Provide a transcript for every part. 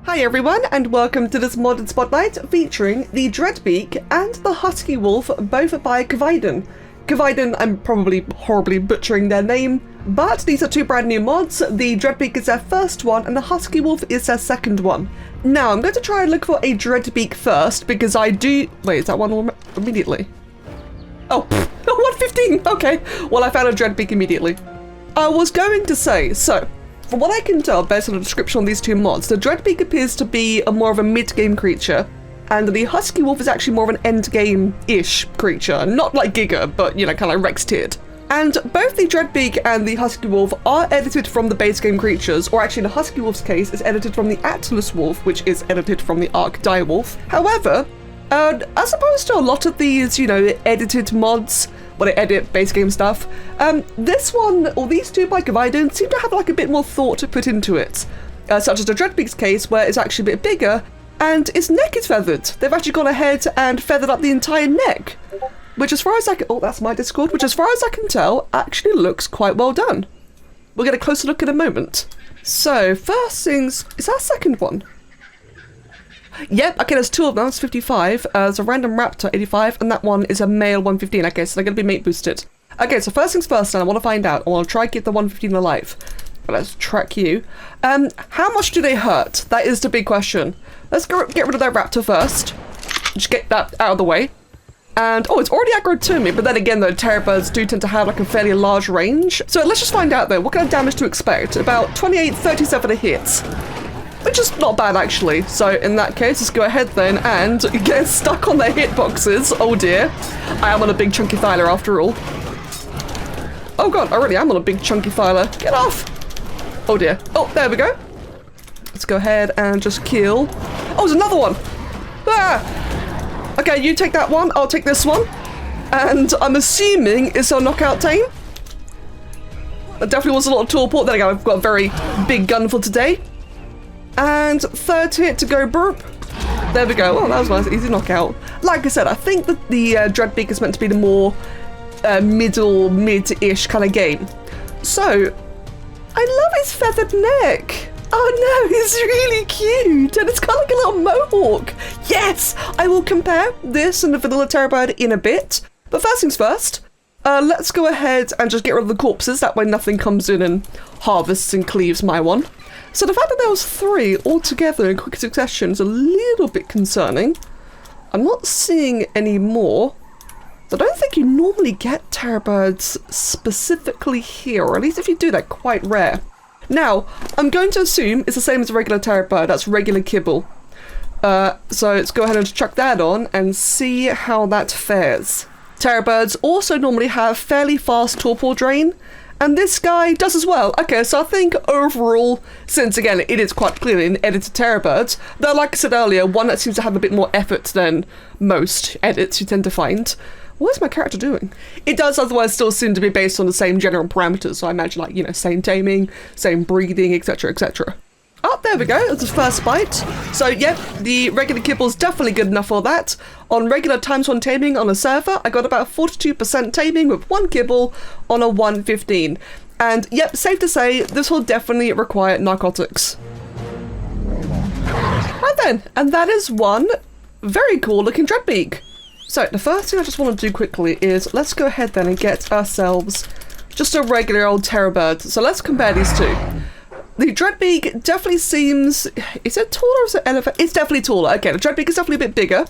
Hi everyone, and welcome to this modded spotlight featuring the Dreadbeak and the Husky Wolf, both by Kviden. Kviden, I'm probably horribly butchering their name, but these are two brand new mods. The Dreadbeak is their first one and the Husky Wolf is their second one. Now I'm going to try and look for a Dreadbeak first because I do... Wait, is that one immediately? Oh, 115, okay. Well, I found a Dreadbeak immediately. I was going to say, so... From what I can tell based on the description on these two mods, the Dreadbeak appears to be more of a mid-game creature, and the Husky Wolf is actually more of an end-game-ish creature. Not like Giga, but, you know, kind of like Rex tiered. And both the Dreadbeak and the Husky Wolf are edited from the base game creatures, or actually in the Husky Wolf's case, is edited from the Atlas Wolf, which is edited from the ARK direwolf. However, as opposed to a lot of these, you know, edited mods, when they edit base game stuff, this one, or these two by Kviden, seem to have like a bit more thought to put into it. Such as the Dreadbeak's case, where it's actually a bit bigger, and its neck is feathered. They've actually gone ahead and feathered up the entire neck, which as far as I can, oh, that's my Discord, which as far as I can tell, actually looks quite well done. We'll get a closer look in a moment. So, first things, is that a second one? Yep, okay, there's two of them, it's 55. There's a random raptor, 85, and that one is a male 115. Okay, so they're going to be mate boosted. Okay, so first things first, then I want to find out. I want to try and keep the 115 alive. But let's track you. How much do they hurt? That is the big question. Let's get rid of that raptor first. Just get that out of the way. And, oh, it's already aggroed to me, but then again, though, terrorbirds do tend to have like a fairly large range. So let's just find out, though, what kind of damage to expect. About 28, 37 a hit. Which is not bad, actually. So in that case, let's go ahead then and get stuck on their hitboxes. Oh dear. I am on a big chunky thyler after all. Oh god, I really am on a big chunky thyler. Get off! Oh dear. Oh, there we go. Let's go ahead and just kill. Oh, there's another one! Ah! Okay, you take that one, I'll take this one. And I'm assuming it's a knockout tame. That definitely was a lot of teleport. There we go, I've got a very big gun for today. And third hit to go burp. There we go. Oh, that was nice. Easy knockout. Like I said, I think that the Dreadbeak is meant to be the more mid-ish kind of game. So, I love his feathered neck. Oh no, he's really cute. And it's kind of like a little mohawk. Yes, I will compare this and the vanilla terrorbird in a bit. But first things first, let's go ahead and just get rid of the corpses. That way nothing comes in and harvests and cleaves my one. So the fact that there was 3 all together in quick succession is a little bit concerning. I'm not seeing any more. I don't think you normally get terrorbirds specifically here, or at least if you do, they're quite rare. Now, I'm going to assume it's the same as a regular terrorbird, that's regular kibble. So let's go ahead and chuck that on and see how that fares. Terrorbirds also normally have fairly fast torpor drain, and this guy does as well. Okay, so I think overall, since again, it is quite clearly an edited terrorbird, though like I said earlier, one that seems to have a bit more effort than most edits you tend to find. What is my character doing? It does otherwise still seem to be based on the same general parameters, so I imagine like, you know, same taming, same breathing, etc, etc. Oh, there we go, that's the first bite. So yep, the regular kibble's definitely good enough for that. On regular ×1 taming on a server, I got about 42% taming with 1 kibble on a 115. And yep, safe to say, this will definitely require narcotics. Right then, and that is one very cool looking Dreadbeak. So the first thing I just want to do quickly is let's go ahead then and get ourselves just a regular old terrorbird. So let's compare these two. The Dreadbeak definitely seems... Is it taller or is it elephant? It's definitely taller. Okay, the Dreadbeak is definitely a bit bigger.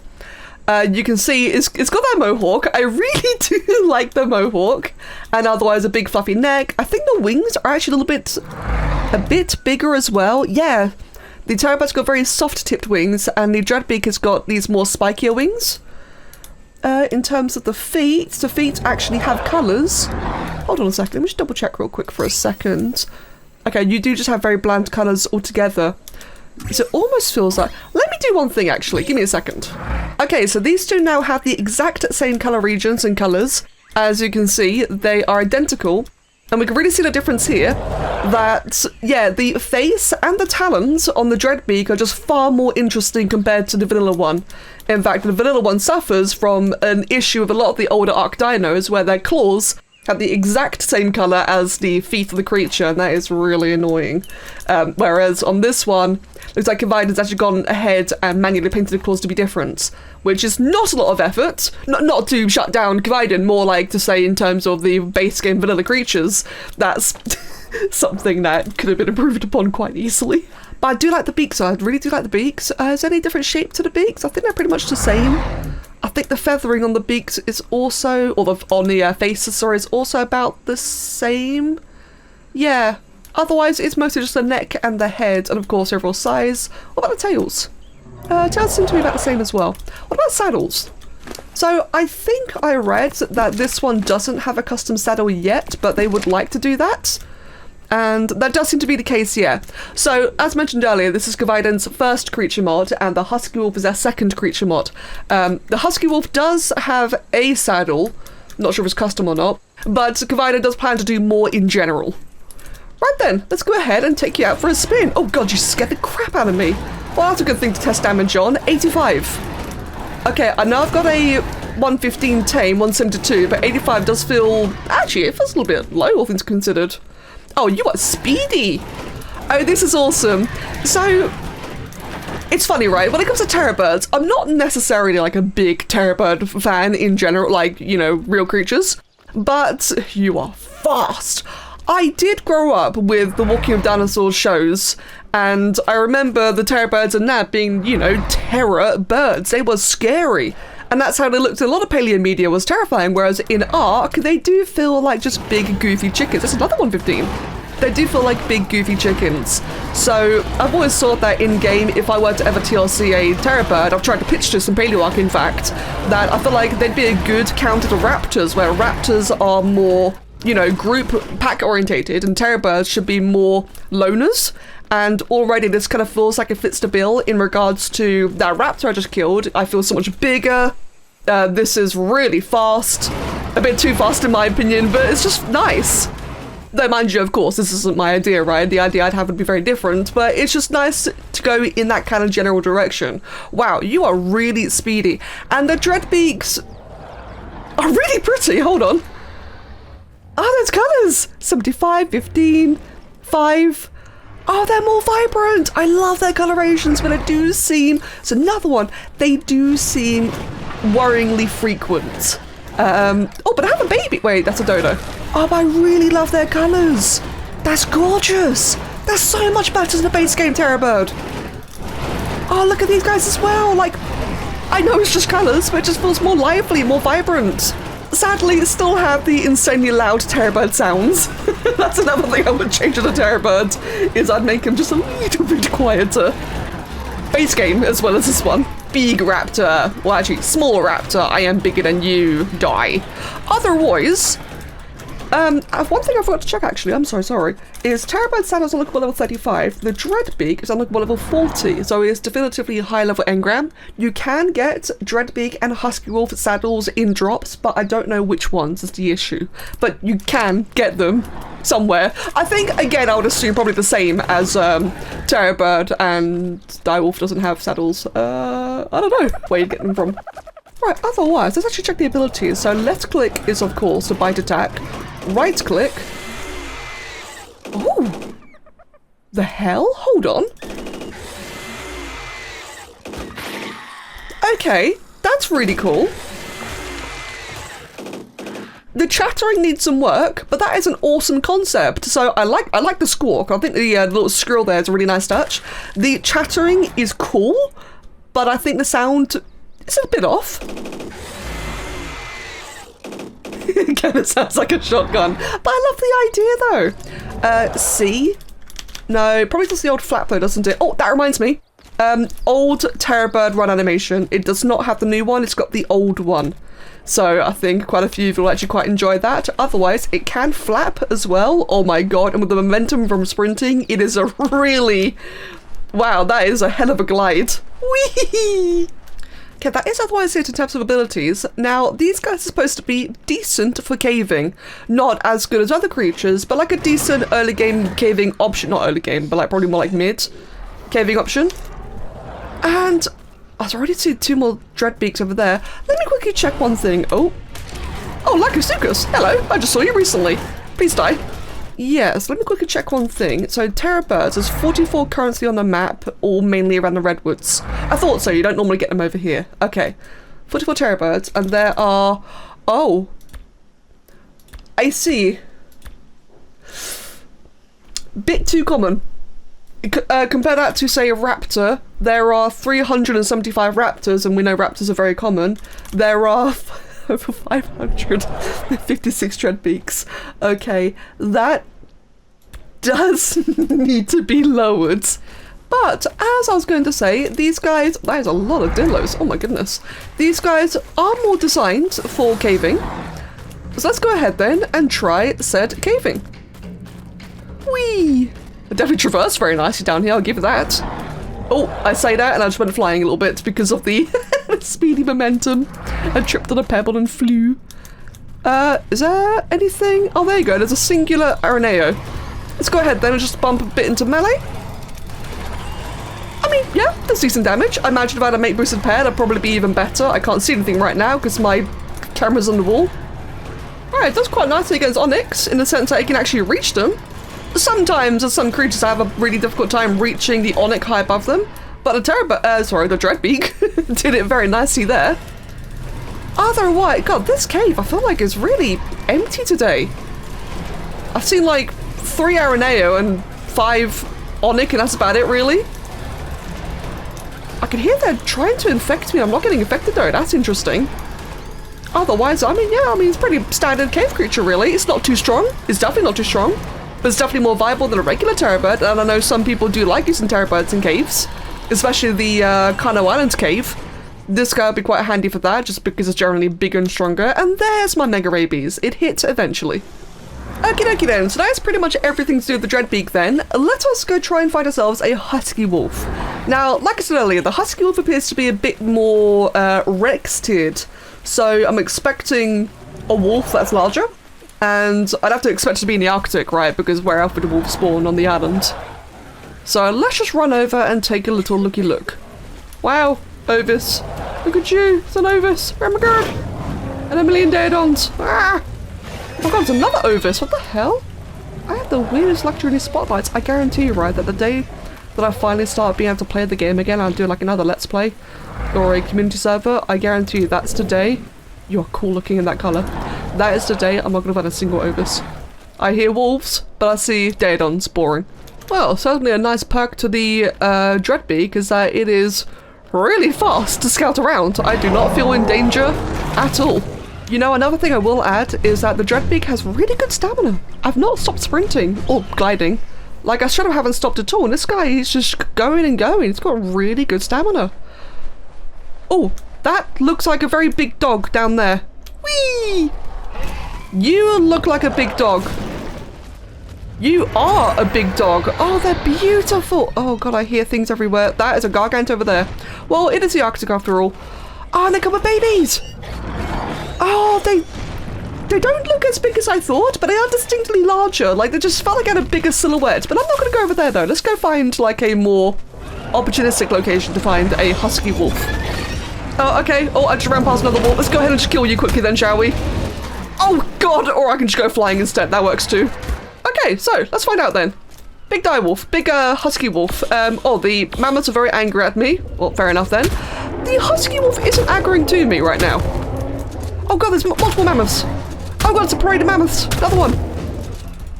You can see it's got that mohawk. I really do like the mohawk. And otherwise a big fluffy neck. I think the wings are actually a bit bigger as well. Yeah, the terrorbird's got very soft-tipped wings, and the Dreadbeak has got these more spikier wings. In terms of the feet actually have colours. Hold on a second, let me just double check real quick for a second. Okay, you do just have very bland colours altogether. So it almost feels like... Let me do one thing, actually. Give me a second. Okay, so these two now have the exact same colour regions and colours. As you can see, they are identical. And we can really see the difference here. That, yeah, the face and the talons on the Dreadbeak are just far more interesting compared to the vanilla one. In fact, the vanilla one suffers from an issue with a lot of the older ARK dinos where their claws have the exact same colour as the feet of the creature, and that is really annoying. Whereas on this one, looks like Kviden's actually gone ahead and manually painted the claws to be different, which is not a lot of effort. Not to shut down Kviden, more like to say in terms of the base game vanilla creatures, that's something that could have been improved upon quite easily. But I do like the beaks, I really do like the beaks. Is there any different shape to the beaks? I think they're pretty much the same. I think the feathering on the beaks is also, or on the faces, sorry, is also about the same. Yeah. Otherwise, it's mostly just the neck and the head, and of course overall size. What about the tails? Tails seem to be about the same as well. What about saddles? So I think I read that this one doesn't have a custom saddle yet, but they would like to do that. And that does seem to be the case, yeah. So, as mentioned earlier, this is Kviden's first creature mod, and the Husky Wolf is their second creature mod. The Husky Wolf does have a saddle, not sure if it's custom or not, but Kviden does plan to do more in general. Right then, let's go ahead and take you out for a spin. Oh god, you scared the crap out of me. Well, that's a good thing to test damage on. 85. Okay, I know I've got a 115 tame, 172, but 85 does feel... Actually, it feels a little bit low, all things considered. Oh, you are speedy! Oh, this is awesome. So, it's funny, right? When it comes to terrorbirds, I'm not necessarily like a big terrorbird fan in general, like, you know, real creatures, but you are fast. I did grow up with the Walking of Dinosaurs shows, and I remember the terrorbirds and that being, you know, terror birds. They were scary. And that's how they looked. A lot of paleo media was terrifying, whereas in ARK, they do feel like just big, goofy chickens. That's another 115. They do feel like big, goofy chickens. So I've always thought that in-game, if I were to ever TLC a terrorbird, I've tried to pitch this in paleo ARK, in fact, that I feel like they'd be a good counter to raptors, where raptors are more, you know, group pack orientated, and terrorbirds should be more loners. And already this kind of feels like it fits the bill in regards to that raptor I just killed. I feel so much bigger. This is really fast. A bit too fast in my opinion, but it's just nice. Though mind you, of course, this isn't my idea, right? The idea I'd have would be very different, but it's just nice to go in that kind of general direction. Wow, you are really speedy. And the Dreadbeaks are really pretty. Hold on. Oh, there's colours. 75, 15, 5. Oh, they're more vibrant. I love their colorations, but they do seem... It's another one. They do seem worryingly frequent. Oh, but I have a baby. Wait, that's a dodo. Oh, but I really love their colours. That's gorgeous. That's so much better than the base game terrorbird. Oh, look at these guys as well. Like, I know it's just colours, but it just feels more lively, more vibrant. Sadly, still have the insanely loud terrorbird sounds. That's another thing I would change to the terrorbird, is I'd make him just a little bit quieter. Base game, as well as this one. Big raptor. Well, actually, small raptor. I am bigger than you. Die. Otherwise, one thing I forgot to check, actually, I'm sorry, is terrorbird saddle is unlockable level 35. The Dreadbeak is unlockable level 40, so it is definitively high level engram. You can get Dreadbeak and Husky Wolf saddles in drops, but I don't know which ones is the issue. But you can get them somewhere. I think, again, I would assume probably the same as terrorbird, and direwolf doesn't have saddles. I don't know where you get them from. Right, otherwise, let's actually check the abilities. So left click is, of course, a bite attack. Right click. Oh! The hell? Hold on. Okay, that's really cool. The chattering needs some work, but that is an awesome concept. So I like the squawk. I think the little squirrel there is a really nice touch. The chattering is cool, but I think the sound is a bit off. It kind of sounds like a shotgun, but I love the idea though. C? No, probably just the old flap though, doesn't it? Oh, that reminds me. Old terrorbird run animation. It does not have the new one, it's got the old one. So I think quite a few of you will actually quite enjoy that. Otherwise, it can flap as well. Oh my god, and with the momentum from sprinting, it is a really... Wow, that is a hell of a glide. Whee! Okay, that is otherwise it in terms of abilities. Now, these guys are supposed to be decent for caving. Not as good as other creatures, but like a decent early game caving option. Not early game, but like probably more like mid caving option. And I was already see two more Dreadbeaks over there. Let me quickly check one thing. Oh, Oh, Lakusukas, hello. I just saw you recently. Please die. Yes, let me quickly check one thing. So terrorbirds, there's 44 currently on the map, all mainly around the redwoods. I thought so, you don't normally get them over here. Okay, 44 terrorbirds, and there are... Oh. I see. Bit too common. Compare that to, say, a raptor. There are 375 raptors, and we know raptors are very common. There are over 556 dreadbeaks. Okay, that does need to be lowered. But, as I was going to say, these guys... That is a lot of dillos. Oh my goodness. These guys are more designed for caving. So let's go ahead then and try said caving. Whee! I definitely traversed very nicely down here, I'll give it that. Oh, I say that and I just went flying a little bit because of the speedy momentum. I tripped on a pebble and flew. Is there anything? Oh, there you go, there's a singular Araneo. Let's go ahead then and just bump a bit into melee. I mean, yeah, that's decent damage. I imagine if I had a mate boosted pair, that'd probably be even better. I can't see anything right now because my camera's on the wall. Alright, that's quite nicely against Onyx in the sense that it can actually reach them. Sometimes, as some creatures have a really difficult time reaching the Onyx high above them, but the the Dreadbeak did it very nicely there. Otherwise, God, this cave I feel like is really empty today. I've seen like 3 Araneo and 5 Onyx, and that's about it, really. I can hear they're trying to infect me. I'm not getting infected though. That's interesting. Otherwise, I mean, yeah, it's pretty standard cave creature, really. It's not too strong. It's definitely not too strong. But it's definitely more viable than a regular terrorbird, and I know some people do like using terrorbirds in caves, especially the Kano Islands cave. This guy would be quite handy for that, just because it's generally bigger and stronger. And there's my Mega Rabies. It hit eventually. Okie dokie then, so that's pretty much everything to do with the Dreadbeak then. Let us go try and find ourselves a husky wolf. Now, like I said earlier, the husky wolf appears to be a bit more Rex tiered. So I'm expecting a wolf that's larger. And I'd have to expect it to be in the Arctic, right? Because where else would a wolf spawn on the island? So let's just run over and take a little looky look. Wow, Ovis. Look at you, it's an Ovis. Oh my god. And a million Daedons. Ah! Oh my god, it's another Ovis. What the hell? I have the weirdest luxury in these spotlights. I guarantee you, right, that the day that I finally start being able to play the game again, I'll do like another Let's Play or a community server. I guarantee you that's the day. You're cool looking in that colour. That is the day I'm not going to find a single Ovis. I hear wolves, but I see Daedons. Boring. Well, certainly a nice perk to the Dreadbeak is that it is really fast to scout around. I do not feel in danger at all. You know, another thing I will add is that the Dreadbeak has really good stamina. I've not stopped sprinting or gliding. Like, I should have haven't stopped at all. And this guy, he's just going and going. He's got really good stamina. Oh, that looks like a very big dog down there. Whee! You look like a big dog. You are a big dog. Oh, they're beautiful. Oh god, I hear things everywhere. That is a gargant over there. Well, it is the Arctic after all. Oh, and they come with babies. Oh, they don't look as big as I thought, but they are distinctly larger. Like, they just felt like I had a bigger silhouette. But I'm not going to go over there, though. Let's go find, like, a more opportunistic location to find a husky wolf. Oh, okay. Oh, I just ran past another wolf. Let's go ahead and just kill you quickly then, shall we? Oh, God. Or I can just go flying instead. That works, too. Okay, so let's find out, then. Big direwolf. Big husky wolf. Oh, the mammoths are very angry at me. Well, fair enough, then. The husky wolf isn't aggroing to me right now. Oh, God, there's multiple mammoths. Oh, God, it's a parade of mammoths. Another one.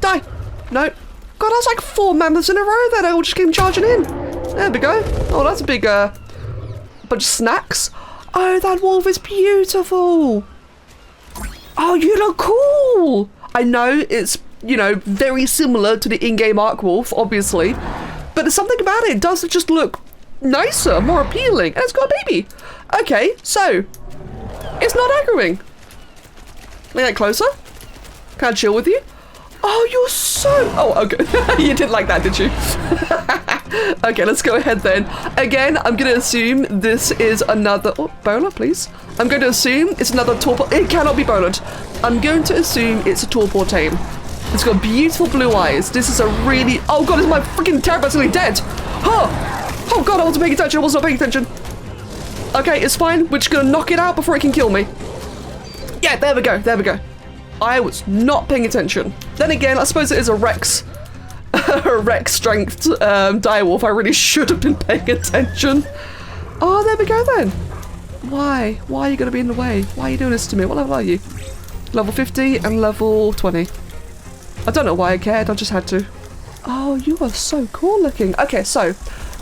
Die. No. God, that's like 4 mammoths in a row there. They all just came charging in. There we go. Oh, that's a big bunch of snacks. Oh, that wolf is beautiful. Oh, you look cool. I know it's, you know, very similar to the in-game ARK wolf, obviously. But there's something about it. It does just look nicer, more appealing. And it's got a baby. Okay, so it's not aggroing. Let me get closer. Can I chill with you? Oh, you're so... Oh, okay. You didn't like that, did you? Okay, let's go ahead then. Again, I'm going to assume this is another... Oh, bowler, please. I'm going to assume it's another torpor... It cannot be bowlered. I'm going to assume it's a torpor tame. It's got beautiful blue eyes. This is a really... Oh, God, is my freaking terrorbird's nearly dead? Huh. Oh, God, I wasn't paying attention. I was not paying attention. Okay, it's fine. We're just going to knock it out before it can kill me. Yeah, there we go, there we go. I was not paying attention. Then again, I suppose it is a Rex, a Rex strength direwolf. I really should have been paying attention. Oh, there we go then. Why? Why are you going to be in the way? Why are you doing this to me? What level are you? Level 50 and level 20. I don't know why I cared, I just had to. Oh, you are so cool looking. Okay, so,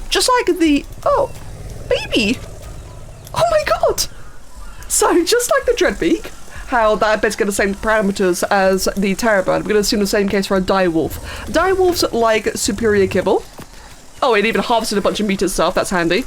just like the... Oh, baby! Oh my god! So, just like the Dreadbeak, how that basically the same parameters as the terrorbird, we're going to assume the same case for a direwolf. Direwolves like superior kibble. Oh, it even harvested a bunch of meat and stuff, that's handy.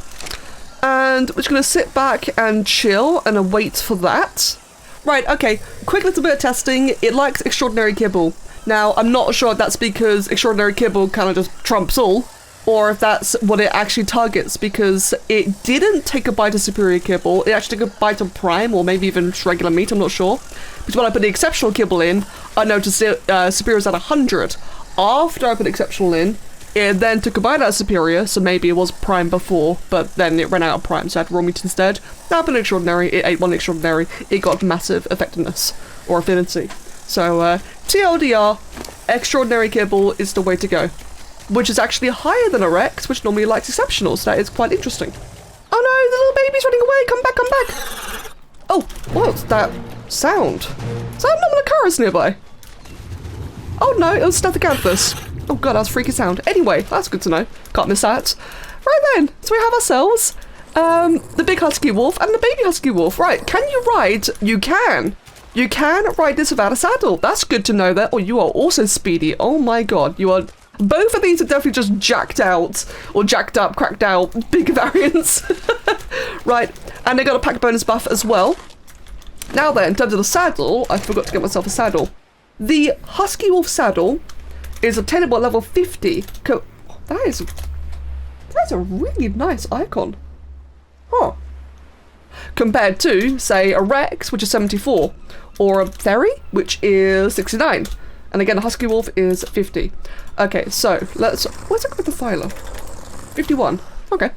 And we're just going to sit back and chill and await for that. Right, okay, quick little bit of testing. It likes extraordinary kibble. Now, I'm not sure if that's because extraordinary kibble kind of just trumps all, or if that's what it actually targets, because it didn't take a bite of superior kibble, it actually took a bite of prime, or maybe even just regular meat, I'm not sure. But when I put the exceptional kibble in, I noticed it, superior was at 100. After I put exceptional in, it then took a bite out of superior, so maybe it was prime before, but then it ran out of prime, so I had raw meat instead. Now I put an extraordinary, it ate one extraordinary, it got massive effectiveness, or affinity. So, TLDR, extraordinary kibble is the way to go. Which is actually higher than a Rex, which normally likes exceptional, so that is quite interesting. Oh no, the little baby's running away, come back, come back! Oh, what's that sound? Is that not a chorus nearby? Oh no, it was Stethocanthes. Oh god, that was a freaky sound. Anyway, that's good to know. Can't miss that. Right then, so we have ourselves the big husky wolf and the baby husky wolf. Right, can you ride? You can. You can ride this without a saddle. That's good to know that. Oh, you are also speedy. Oh my god, you are... Both of these are definitely just jacked out, or jacked up, cracked out, big variants. Right, and they got a pack bonus buff as well. Now then, in terms of the saddle, I forgot to get myself a saddle. The husky wolf saddle is obtainable at level 50. That's a really nice icon. Huh. Compared to, say, a Rex, which is 74, or a Fairy, which is 69. And again, a husky wolf is 50. Okay, so let's... Where's it with the filer? 51. Okay.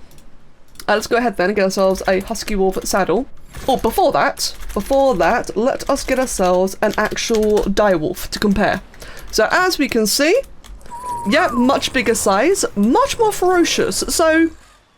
Let's go ahead then and get ourselves a husky wolf saddle. Oh, before that, let us get ourselves an actual direwolf to compare. So as we can see, yeah, much bigger size, much more ferocious. So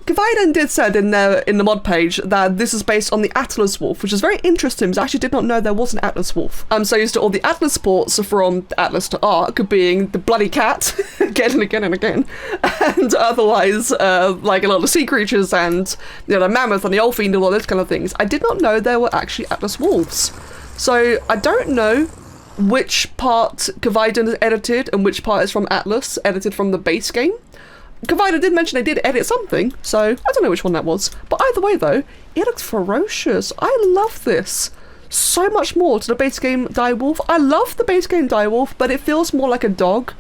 Kviden did said in the mod page that this is based on the Atlas wolf, which is very interesting because I actually did not know there was an Atlas wolf. I'm so used to all the Atlas ports from Atlas to ARK being the bloody cat again and again and again, and otherwise like a lot of sea creatures and the mammoth and the old fiend and all those kind of things. I did not know there were actually Atlas wolves. So I don't know which part Kviden is edited and which part is from Atlas, edited from the base game. Kviden did mention they did edit something, so I don't know which one that was. But either way though, it looks ferocious. I love this. So much more to the base game direwolf. I love the base game direwolf, but it feels more like a dog.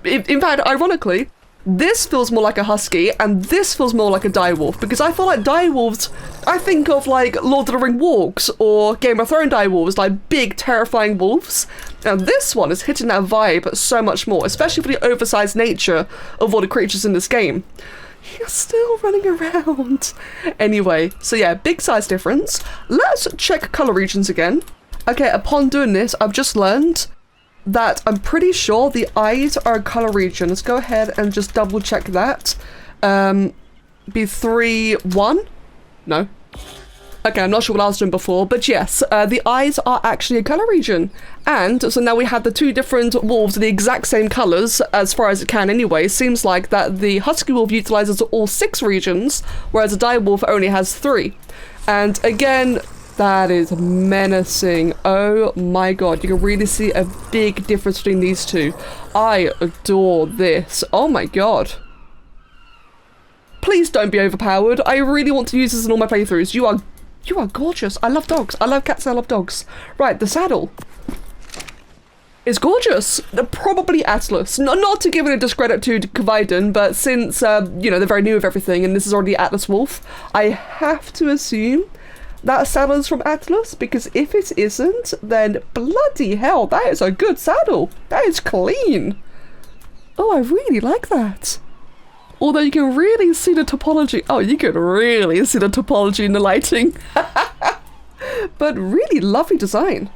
In fact, ironically, this feels more like a husky, and this feels more like a direwolf, because I feel like direwolves, I think of like Lord of the Ring wargs or Game of Thrones direwolves, like big terrifying wolves. And this one is hitting that vibe so much more, especially for the oversized nature of all the creatures in this game. You're still running around. Anyway, so yeah, big size difference. Let's check color regions again. Okay, upon doing this, I've just learned that I'm pretty sure the eyes are a color region. Let's go ahead and just double check that. Be 3-1? No. Okay, I'm not sure what I was doing before, but yes, the eyes are actually a color region. And so now we have the two different wolves the exact same colors, as far as it can anyway. Seems like that the husky wolf utilizes all 6 regions, whereas the direwolf only has 3. And again, that is menacing. Oh my god, you can really see a big difference between these two. I adore this. Oh my god. Please don't be overpowered. I really want to use this in all my playthroughs. You are gorgeous. I love dogs. I love cats. I love dogs. Right, the saddle is gorgeous. Probably Atlas. Not to give it a discredit to Kviden, but since, you know, they're very new of everything and this is already Atlas Wolf, I have to assume that saddle is from Atlas, because if it isn't, then bloody hell, that is a good saddle. That is clean. Oh, I really like that. Although you can really see the topology. Oh, you can really see the topology in the lighting. But really lovely design.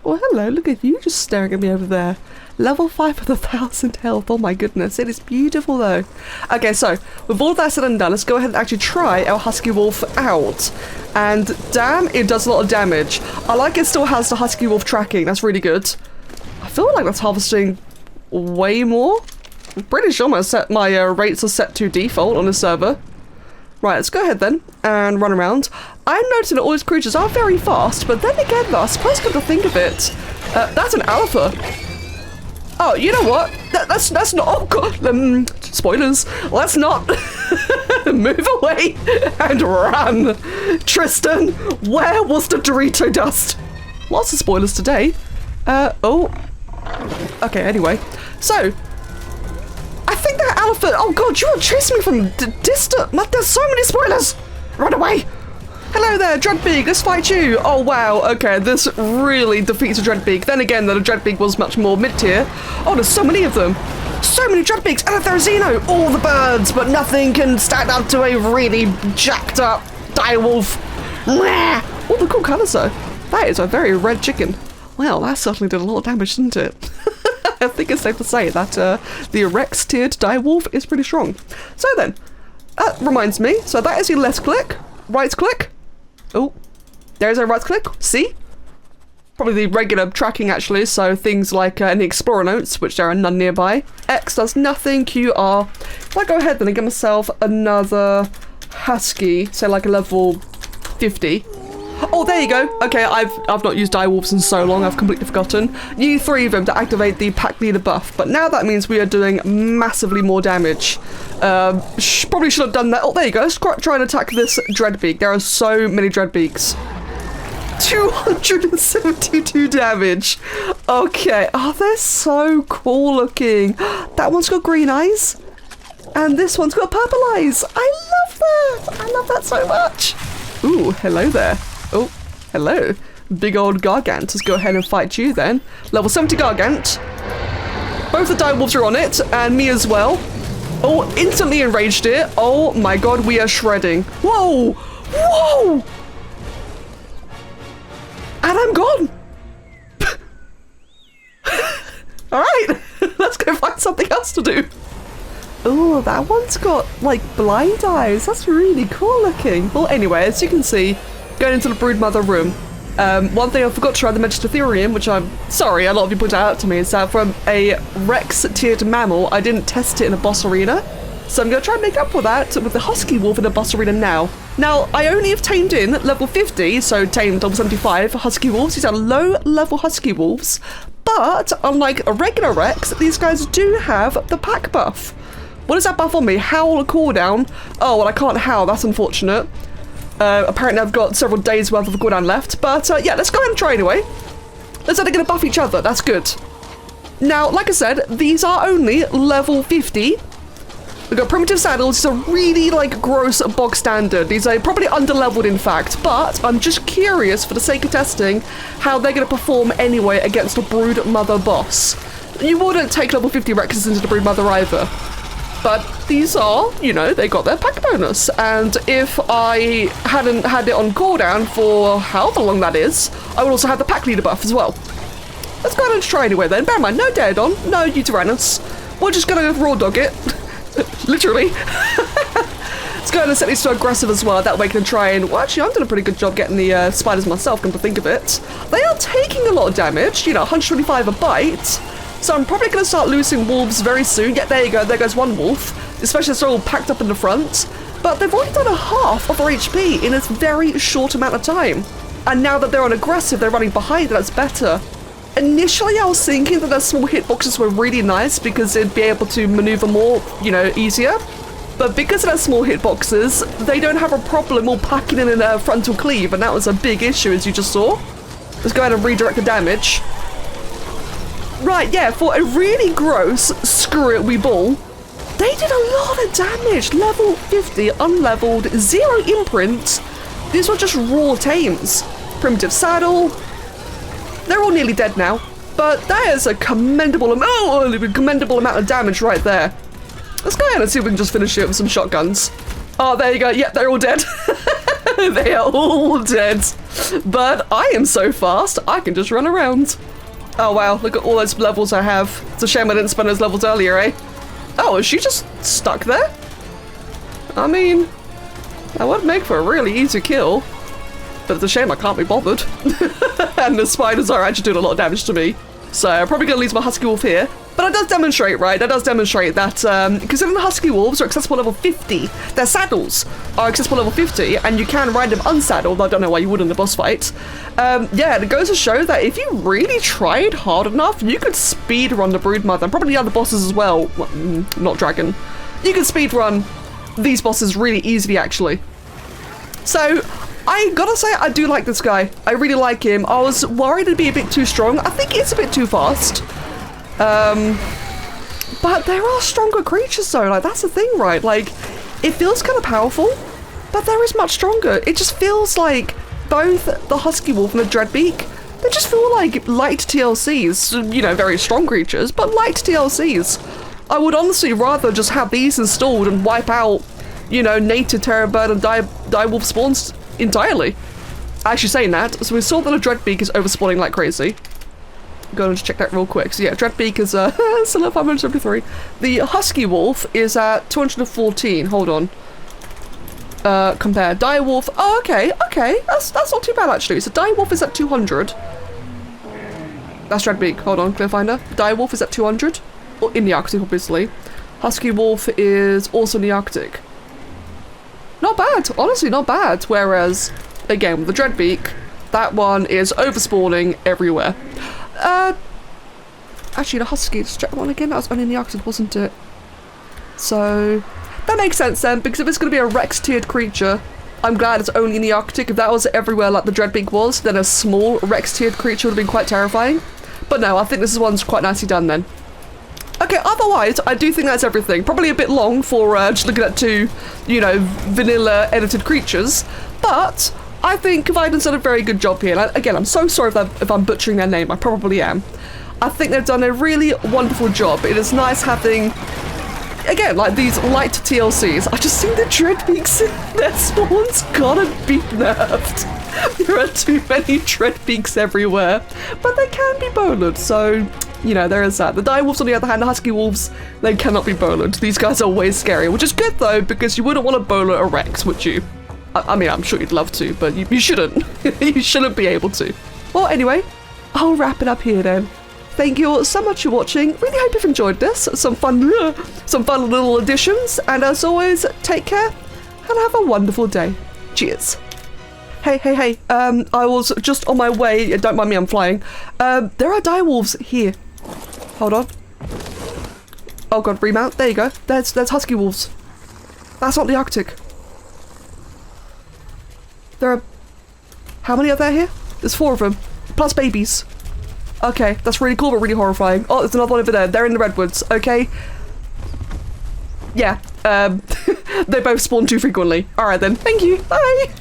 Oh, hello, look at you just staring at me over there. Level 5 with 1,000 health. Oh my goodness, it is beautiful though. Okay, so with all that said and done, let's go ahead and actually try our Husky Wolf out. And damn, it does a lot of damage. I like it still has the Husky Wolf tracking, that's really good. I feel like that's harvesting way more. I'm pretty sure my rates are set to default on the server. Right, let's go ahead then and run around. I'm noticing that all these creatures are very fast, but then again though, I suppose come to think of it, that's an alpha. Oh, you know what? That's not. Oh god! Spoilers. Let's not move away and run. Tristan, where was the Dorito dust? Lots of spoilers today. Oh. Okay. Anyway, so I think that alpha. Oh god, you are chasing me from distant. There's so many spoilers. Run away. Hello there, Dreadbeak, let's fight you! Oh wow, okay, this really defeats a Dreadbeak. Then again, the Dreadbeak was much more mid-tier. Oh, there's so many of them! So many Dreadbeaks, and a Therizino! All the birds, but nothing can stand up to a really jacked up direwolf. All the cool colours though. That is a very red chicken. Well, that certainly did a lot of damage, didn't it? I think it's safe to say that the Rex-tiered direwolf is pretty strong. So then, that reminds me, so that is your left click, right click. Oh, there's a right click. See? Probably the regular tracking actually, so things like any explorer notes, which there are none nearby. X does nothing, QR. If I go ahead then and get myself another husky, say like a level 50. Oh, there you go. Okay, I've not used direwolves in so long, I've completely forgotten. You need 3 of them to activate the pack leader buff, but now that means we are doing massively more damage. Probably should have done that. Oh, there you go. Let's try and attack this Dreadbeak. There are so many Dreadbeaks. 272 damage. Okay. Oh, they're so cool looking. That one's got green eyes. And this one's got purple eyes. I love that. I love that so much. Ooh, hello there. Oh, hello. Big old Gargant. Let's go ahead and fight you then. Level 70 Gargant. Both the direwolves are on it, and me as well. Oh, instantly enraged it. Oh my god, we are shredding. Whoa! Whoa! And I'm gone. Alright, let's go find something else to do. Oh, that one's got like blind eyes. That's really cool looking. Well, anyway, as you can see, going into the Broodmother room. One thing I forgot to add the Megatherium, which I'm sorry, a lot of you pointed out to me, is that from a Rex-tiered mammal, I didn't test it in a boss arena. So I'm going to try and make up for that with the Husky Wolf in a boss arena now. Now, I only have tamed in level 50, so tamed level 75 Husky Wolves. These are low-level Husky Wolves. But, unlike a regular Rex, these guys do have the pack buff. What is that buff on me? Howl a cooldown? Oh, well, I can't howl. That's unfortunate. Apparently I've got several days worth of cooldown left, but yeah, let's go ahead and try anyway. Let's say they're going to buff each other, that's good. Now, like I said, these are only level 50. We've got primitive saddles, these are really like gross bog standard. These are probably underleveled in fact, but I'm just curious for the sake of testing how they're going to perform anyway against a Broodmother boss. You wouldn't take level 50 Rexes into the Broodmother either. But these are, you know, they got their pack bonus. And if I hadn't had it on cooldown for however long that is, I would also have the pack leader buff as well. Let's go ahead and try anyway then. Bear in mind, no Daredon, no Uteranus. We're just gonna raw dog it. Literally. Let's go ahead and set these to aggressive as well. That way I can try and, well actually I'm doing a pretty good job getting the spiders myself, come to think of it. They are taking a lot of damage, you know, 125 a bite. So I'm probably going to start losing wolves very soon. Yeah, there you go. There goes one wolf. Especially as they're all packed up in the front. But they've already done a half of their HP in a very short amount of time. And now that they're on aggressive, they're running behind. That's better. Initially, I was thinking that their small hitboxes were really nice because they'd be able to maneuver more, you know, easier. But because of their small hitboxes, they don't have a problem all packing in a frontal cleave. And that was a big issue, as you just saw. Let's go ahead and redirect the damage. Right, yeah, for a really gross screw it we ball, they did a lot of damage. Level 50, unleveled, 0 imprint. These were just raw tames. Primitive saddle. They're all nearly dead now, but that is a commendable amount of damage right there. Let's go ahead and see if we can just finish it with some shotguns. Oh, there you go. Yep, they're all dead. They are all dead. But I am so fast, I can just run around. Oh wow, look at all those levels I have. It's a shame I didn't spend those levels earlier, eh? Oh, is she just stuck there? I mean, that would make for a really easy kill. But it's a shame I can't be bothered. And the spiders are actually doing a lot of damage to me. So I'm probably going to lose my husky wolf here. But it does demonstrate, right? That does demonstrate that considering the husky wolves are accessible level 50, their saddles are accessible level 50, and you can ride them unsaddled. I don't know why you would in the boss fight. Yeah, it goes to show that if you really tried hard enough, you could speed run the Broodmother and probably the other bosses as well. Not dragon. You could speed run these bosses really easily, actually. So I gotta say, I do like this guy. I really like him. I was worried it'd be a bit too strong. I think it's a bit too fast. But there are stronger creatures though, like that's the thing, right? Like, it feels kind of powerful, but there is much stronger. It just feels like both the husky wolf and the dreadbeak, they just feel like light TLCs, you know, very strong creatures, but light TLCs. I would honestly rather just have these installed and wipe out, you know, native terrorbird and direwolf spawns entirely. Actually saying that, so we saw that a dreadbeak is overspawning like crazy. Go and just check that real quick. So yeah, dreadbeak is still at 573. The husky wolf is at 214. Hold on. Compare direwolf. Oh, okay, okay. That's not too bad actually. So direwolf is at 200. That's dreadbeak. Hold on, clear finder. Direwolf is at 200. Or in the Arctic, obviously. Husky wolf is also in the Arctic. Not bad, honestly, not bad. Whereas, again, with the dreadbeak, that one is overspawning everywhere. Actually, the husky, just check that one again. That was only in the Arctic, wasn't it? So that makes sense then, because if it's going to be a Rex-tiered creature, I'm glad it's only in the Arctic. If that was everywhere like the dreadbeak was, then a small Rex-tiered creature would have been quite terrifying. But no, I think this one's quite nicely done then. Okay, otherwise, I do think that's everything. Probably a bit long for just looking at two, you know, vanilla edited creatures, but I think Kviden's done a very good job here. And again, I'm so sorry if I'm butchering their name. I probably am. I think they've done a really wonderful job. It is nice having, again, like these light TLCs. I just think the dreadbeaks in their spawns gotta be nerfed. There are too many dreadbeaks everywhere, but they can be bowlered, so you know, there is that. The direwolves, on the other hand, the husky wolves, they cannot be bowlered. These guys are way scarier, which is good though, because you wouldn't want to bowler a Rex, would you? I mean, I'm sure you'd love to, but you shouldn't. You shouldn't be able to. Well, anyway, I'll wrap it up here then. Thank you all so much for watching. Really hope you've enjoyed this. Some fun little additions. And as always, take care and have a wonderful day. Cheers. Hey. I was just on my way. Don't mind me, I'm flying. There are direwolves here. Hold on. Oh god, remount. There you go. There's husky wolves. That's not the Arctic. There are... How many are there here? There's 4 of them. Plus babies. Okay, that's really cool but really horrifying. Oh, there's another one over there. They're in the redwoods. Okay. Yeah. They both spawn too frequently. Alright then. Thank you. Bye.